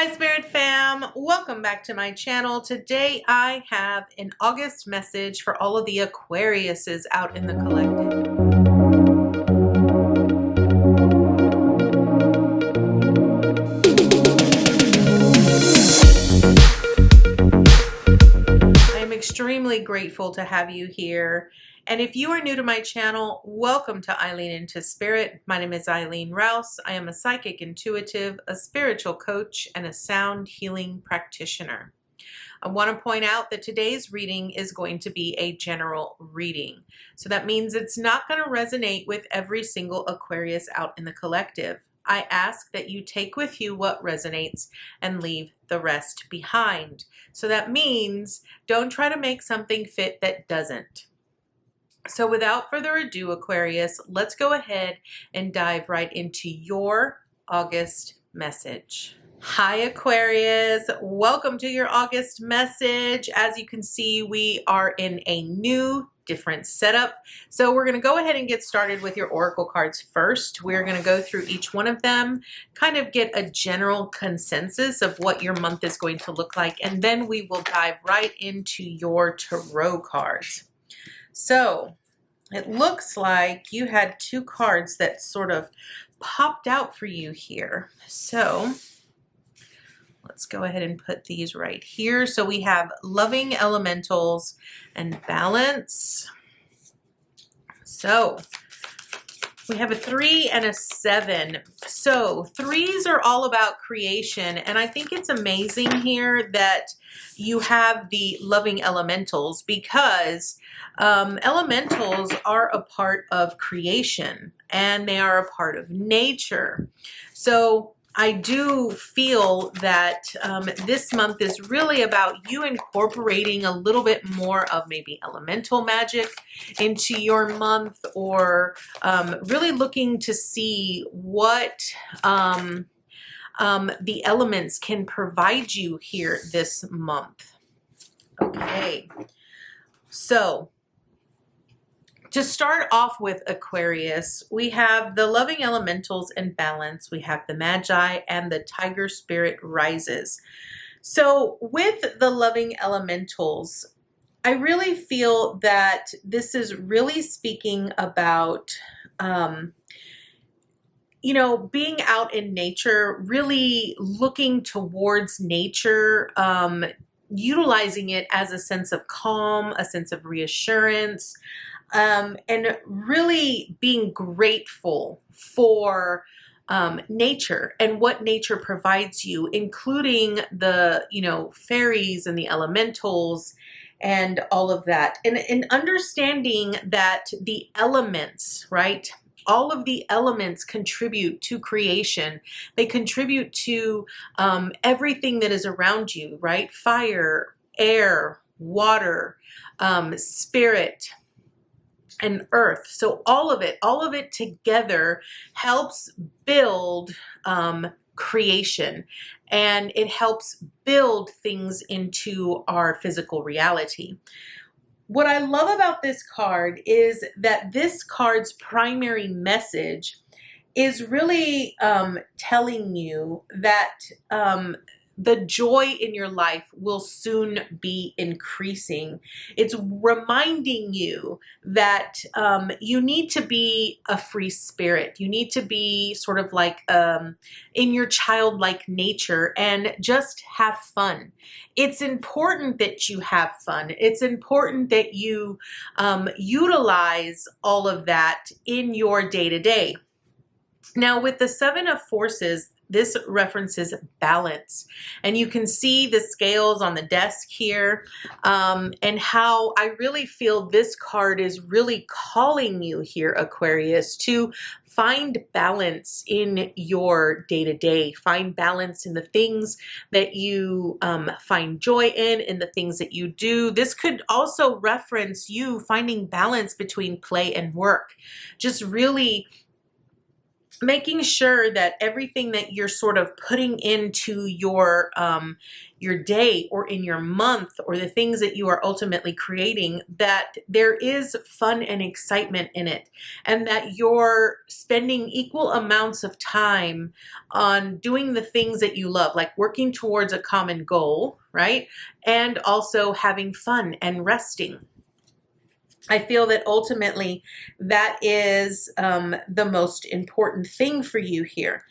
Hi Spirit Fam, welcome back to my channel. Today I have an August message for all of the Aquariuses out in the collective. I am extremely grateful to have you here. And if you are new to my channel, welcome to Eileen into Spirit. My name is Eileen Rouse. I am a psychic intuitive, a spiritual coach, and a sound healing practitioner. I want to point out that today's reading is going to be a general reading. So that means it's not going to resonate with every single Aquarius out in the collective. I ask that you take with you what resonates and leave the rest behind. So that means don't try to make something fit that doesn't. So without further ado, Aquarius, let's go ahead and dive right into your August message. Hi Aquarius, welcome to your August message. As you can see, we are in a new, different setup. So we're going to go ahead and get started with your oracle cards first. We're going to go through each one of them, kind of get a general consensus of what your month is going to look like, and then we will dive right into your tarot cards. So it looks like you had two cards that sort of popped out for you here. So let's go ahead and put these right here. So we have loving elementals and balance. So we have a 3 and a 7. So 3s are all about creation. And I think it's amazing here that you have the loving elementals because elementals are a part of creation and they are a part of nature. So I do feel that this month is really about you incorporating a little bit more of maybe elemental magic into your month, or really looking to see what the elements can provide you here this month. Okay, so to start off with Aquarius, we have the loving elementals and balance. We have the Magi and the Tiger Spirit rises. So with the loving elementals, I really feel that this is really speaking about, being out in nature, really looking towards nature, utilizing it as a sense of calm, a sense of reassurance, and really being grateful for nature and what nature provides you, including the, fairies and the elementals and all of that. And understanding that the elements, right? All of the elements contribute to creation. They contribute to everything that is around you, right? Fire, air, water, spirit, and earth. So all of it together helps build creation, and it helps build things into our physical reality. What I love about this card is that this card's primary message is really telling you that the joy in your life will soon be increasing. It's reminding you that you need to be a free spirit. You need to be sort of like in your childlike nature and just have fun. It's important that you have fun. It's important that you utilize all of that in your day-to-day. Now, with the 7 of Forces, this references balance, and you can see the scales on the desk here, and how I really feel this card is really calling you here, Aquarius, to find balance in your day-to-day. Find balance in the things that you find joy in the things that you do. This could also reference you finding balance between play and work. Just really making sure that everything that you're sort of putting into your day or in your month, or the things that you are ultimately creating, that there is fun and excitement in it, and that you're spending equal amounts of time on doing the things that you love, like working towards a common goal, right? And also having fun and resting. I feel that ultimately that is the most important thing for you here.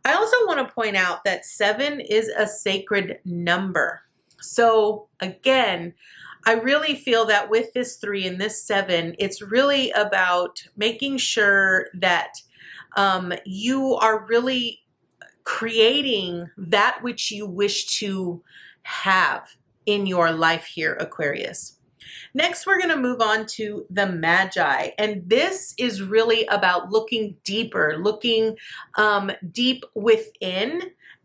I also want to point out that 7 is a sacred number. So again, I really feel that with this 3 and this 7, it's really about making sure that you are really creating that which you wish to have in your life here, Aquarius. Next, we're going to move on to the Magi. And this is really about looking deeper, looking deep within,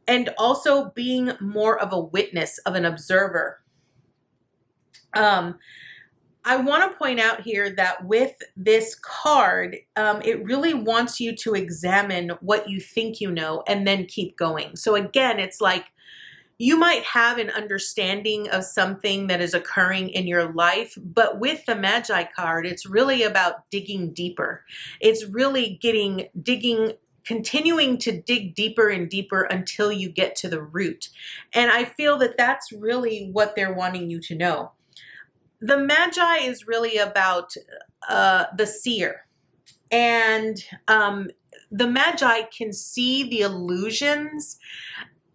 and also being more of a witness, of an observer. I want to point out here that with this card, it really wants you to examine what you think you know and then keep going. So again, it's like, you might have an understanding of something that is occurring in your life, but with the Magi card, it's really about digging deeper. It's really continuing to dig deeper and deeper until you get to the root. And I feel that that's really what they're wanting you to know. The Magi is really about the seer. And the Magi can see the illusions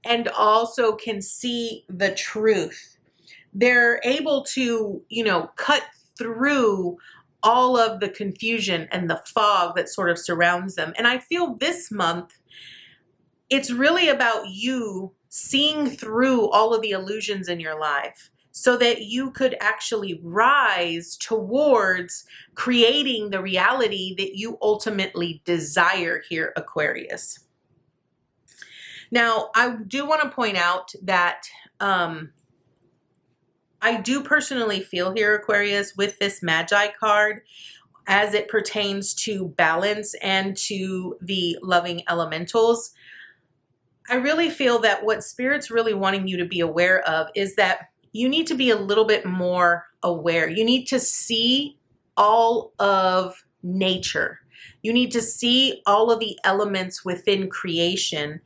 and also can see the truth. They're able to, cut through all of the confusion and the fog that sort of surrounds them. And I feel this month, it's really about you seeing through all of the illusions in your life so that you could actually rise towards creating the reality that you ultimately desire here, Aquarius. Now, I do want to point out that I do personally feel here, Aquarius, with this Magi card, as it pertains to balance and to the loving elementals, I really feel that what Spirit's really wanting you to be aware of is that you need to be a little bit more aware. You need to see all of nature. You need to see all of the elements within creation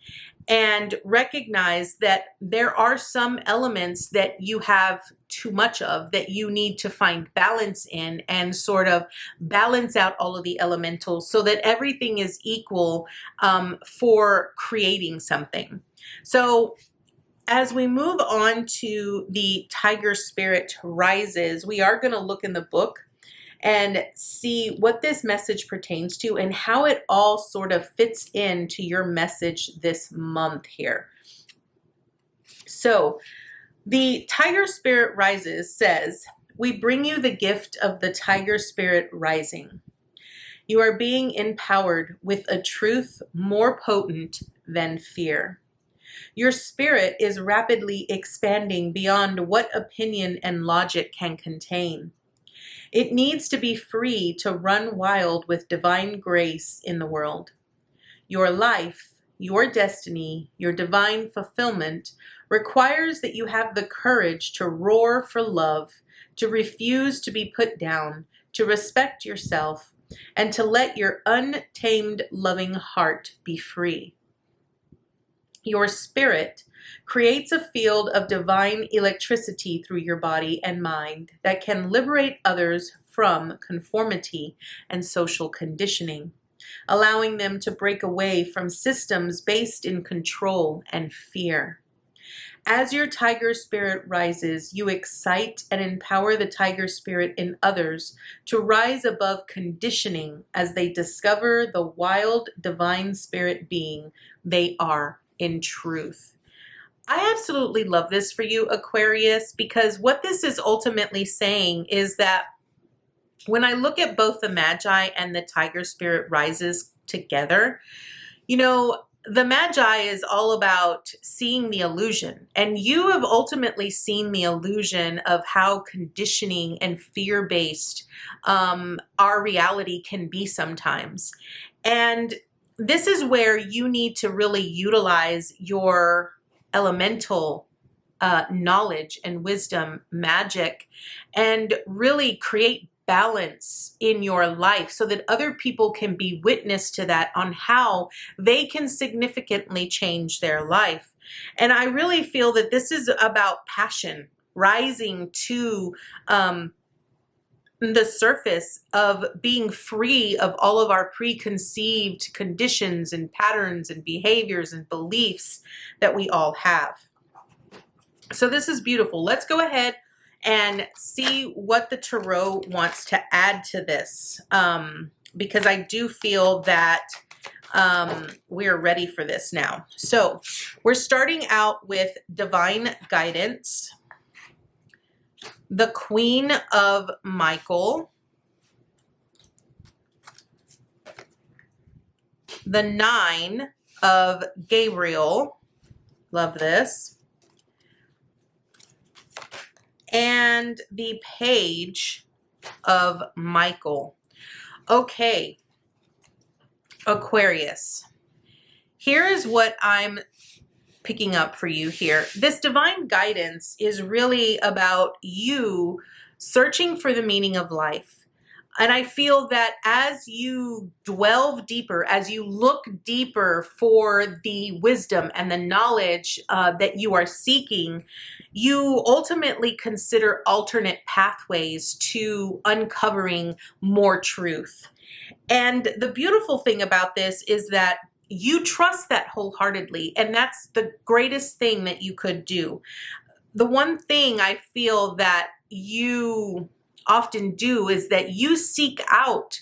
and recognize that there are some elements that you have too much of, that you need to find balance in and sort of balance out all of the elementals so that everything is equal for creating something. So as we move on to the Tiger Spirit Rises, we are going to look in the book and see what this message pertains to and how it all sort of fits into your message this month here. So the Tiger Spirit Rises says, "We bring you the gift of the Tiger Spirit rising. You are being empowered with a truth more potent than fear. Your spirit is rapidly expanding beyond what opinion and logic can contain. It needs to be free to run wild with divine grace in the world. Your life, your destiny, your divine fulfillment requires that you have the courage to roar for love, to refuse to be put down, to respect yourself, and to let your untamed loving heart be free. Your spirit creates a field of divine electricity through your body and mind that can liberate others from conformity and social conditioning, allowing them to break away from systems based in control and fear. As your Tiger Spirit rises, you excite and empower the Tiger Spirit in others to rise above conditioning as they discover the wild divine spirit being they are in truth." I absolutely love this for you, Aquarius, because what this is ultimately saying is that when I look at both the Magi and the Tiger Spirit Rises together, the Magi is all about seeing the illusion, and you have ultimately seen the illusion of how conditioning and fear-based our reality can be sometimes. And this is where you need to really utilize your elemental knowledge and wisdom, magic, and really create balance in your life so that other people can be witness to that on how they can significantly change their life. And I really feel that this is about passion rising to the surface of being free of all of our preconceived conditions and patterns and behaviors and beliefs that we all have. So this is beautiful. Let's go ahead and see what the Tarot wants to add to this, because I do feel that we're ready for this now. So we're starting out with divine guidance, the Queen of Michael, the Nine of Gabriel, love this, and the Page of Michael. Okay, Aquarius, here is what I'm picking up for you here. This divine guidance is really about you searching for the meaning of life. And I feel that as you delve deeper, as you look deeper for the wisdom and the knowledge that you are seeking, you ultimately consider alternate pathways to uncovering more truth. And the beautiful thing about this is that you trust that wholeheartedly, and that's the greatest thing that you could do. The one thing I feel that you often do is that you seek out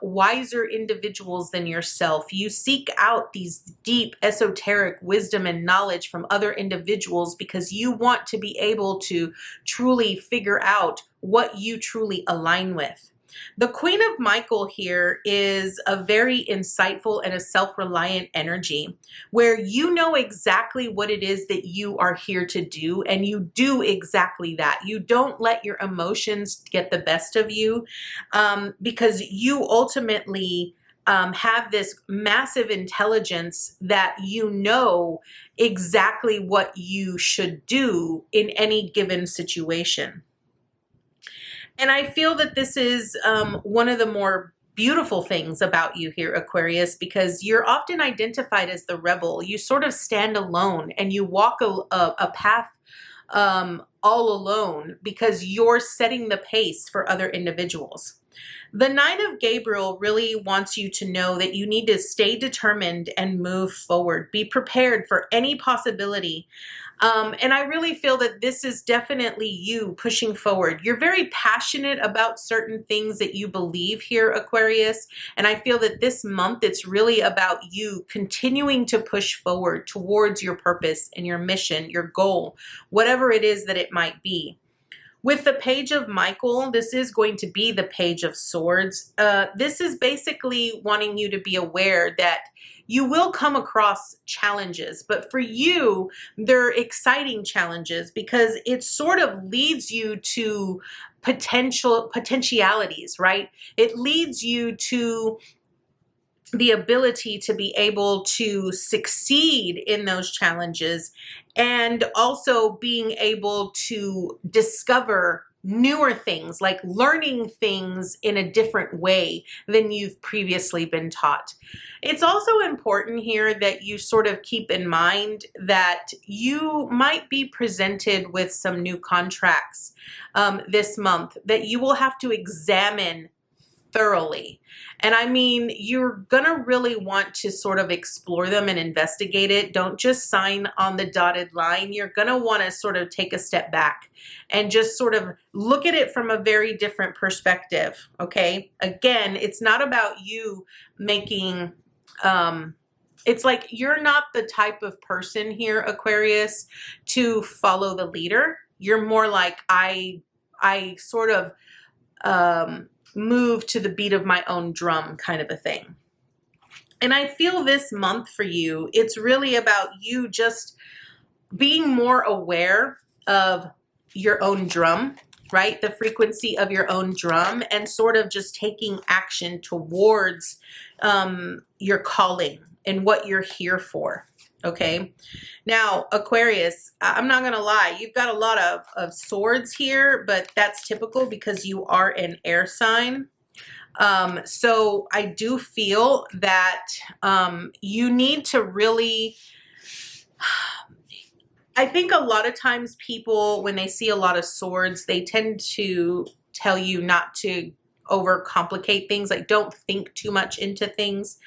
wiser individuals than yourself. You seek out these deep esoteric wisdom and knowledge from other individuals because you want to be able to truly figure out what you truly align with. The Queen of Michael here is a very insightful and a self-reliant energy where you know exactly what it is that you are here to do, and you do exactly that. You don't let your emotions get the best of you because you ultimately have this massive intelligence that you know exactly what you should do in any given situation. And I feel that this is one of the more beautiful things about you here, Aquarius, because you're often identified as the rebel. You sort of stand alone and you walk a path all alone because you're setting the pace for other individuals. The Nine of Gabriel really wants you to know that you need to stay determined and move forward. Be prepared for any possibility. And I really feel that this is definitely you pushing forward. You're very passionate about certain things that you believe here, Aquarius. And I feel that this month, it's really about you continuing to push forward towards your purpose and your mission, your goal, whatever it is that it might be. With the Page of Michael, this is going to be the Page of Swords. This is basically wanting you to be aware that you will come across challenges, but for you, they're exciting challenges because it sort of leads you to potentialities, right? It leads you to the ability to be able to succeed in those challenges and also being able to discover newer things, like learning things in a different way than you've previously been taught. It's also important here that you sort of keep in mind that you might be presented with some new contracts this month that you will have to examine thoroughly. And I mean, you're gonna really want to sort of explore them and investigate it. Don't just sign on the dotted line. You're gonna wanna sort of take a step back and just sort of look at it from a very different perspective, okay? Again, it's not about you making, it's like you're not the type of person here, Aquarius, to follow the leader. You're more like, I sort of, move to the beat of my own drum kind of a thing. And I feel this month for you, it's really about you just being more aware of your own drum right? The frequency of your own drum, and sort of just taking action towards your calling and what you're here for. Okay. Now, Aquarius, I'm not going to lie. You've got a lot of swords here, but that's typical because you are an air sign. So I do feel that you need to really, I think a lot of times people, when they see a lot of swords, they tend to tell you not to overcomplicate things, like don't think too much into things.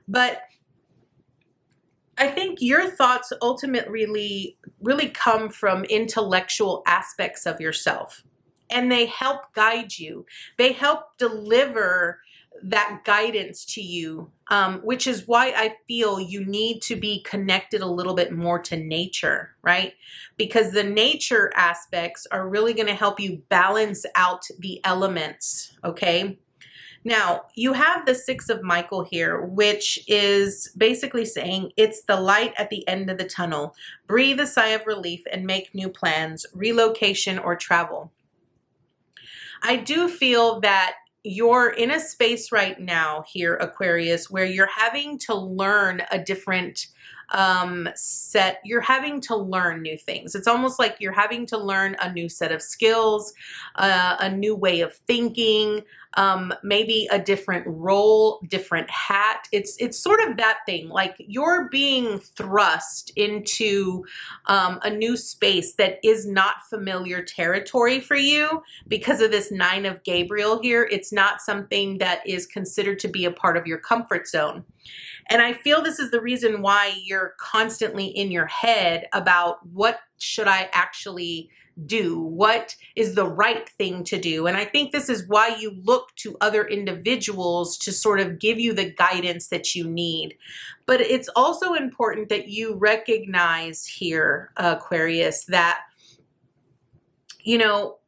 But I think your thoughts ultimately really come from intellectual aspects of yourself, and they help guide you. They help deliver that guidance to you, which is why I feel you need to be connected a little bit more to nature, right? Because the nature aspects are really going to help you balance out the elements, okay? Now, you have the Six of Michael here, which is basically saying it's the light at the end of the tunnel. Breathe a sigh of relief and make new plans, relocation or travel. I do feel that you're in a space right now here, Aquarius, where you're having to learn a different you're having to learn new things. It's almost like you're having to learn a new set of skills, a new way of thinking, maybe a different role, different hat. It's sort of that thing, like you're being thrust into a new space that is not familiar territory for you because of this Nine of Gabriel here. It's not something that is considered to be a part of your comfort zone. And I feel this is the reason why you're constantly in your head about what should I actually do? What is the right thing to do? And I think this is why you look to other individuals to sort of give you the guidance that you need. But it's also important that you recognize here, Aquarius, that, you know,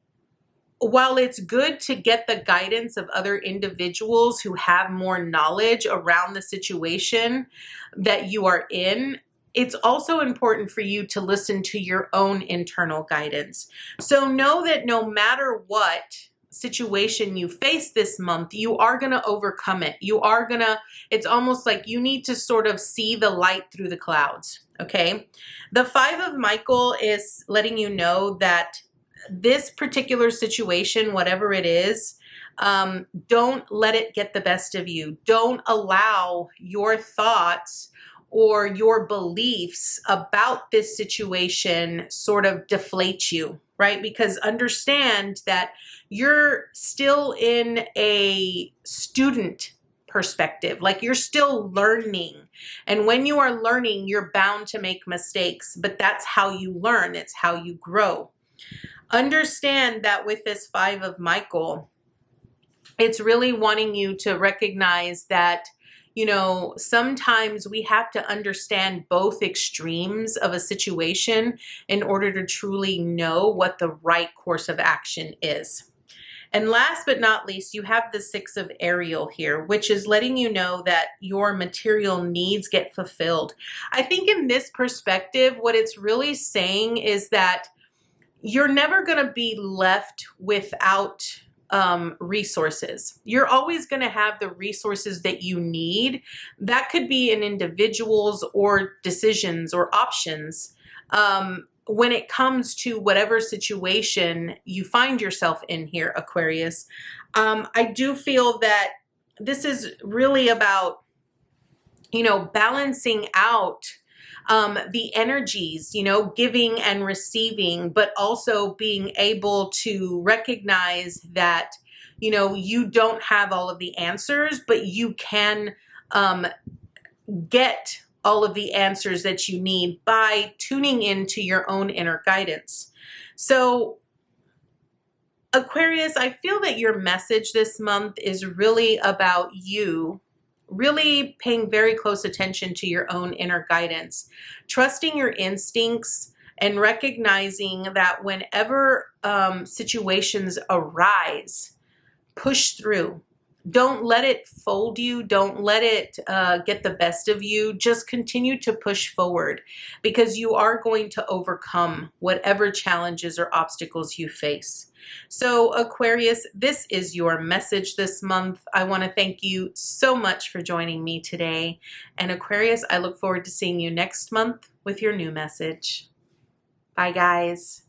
while it's good to get the guidance of other individuals who have more knowledge around the situation that you are in, it's also important for you to listen to your own internal guidance. So know that no matter what situation you face this month, you are going to overcome it. It's almost like you need to sort of see the light through the clouds. Okay. The Five of Michael is letting you know that this particular situation, whatever it is, don't let it get the best of you. Don't allow your thoughts or your beliefs about this situation sort of deflate you, right? Because understand that you're still in a student perspective, like you're still learning. And when you are learning, you're bound to make mistakes, but that's how you learn. It's how you grow. Understand that with this Five of Michael, it's really wanting you to recognize that, you know, sometimes we have to understand both extremes of a situation in order to truly know what the right course of action is. And last but not least, you have the Six of Ariel here, which is letting you know that your material needs get fulfilled. I think in this perspective, what it's really saying is that you're never going to be left without resources. You're always going to have the resources that you need. That could be in individuals or decisions or options when it comes to whatever situation you find yourself in here, Aquarius. I do feel that this is really about, you know, balancing out the energies, you know, giving and receiving, but also being able to recognize that, you know, you don't have all of the answers, but you can get all of the answers that you need by tuning into your own inner guidance. So, Aquarius, I feel that your message this month is really about you really paying very close attention to your own inner guidance, trusting your instincts, and recognizing that whenever situations arise, push through. Don't let it fold you. Don't let it get the best of you. Just continue to push forward, because you are going to overcome whatever challenges or obstacles you face. So Aquarius, this is your message this month. I want to thank you so much for joining me today. And Aquarius, I look forward to seeing you next month with your new message. Bye, guys.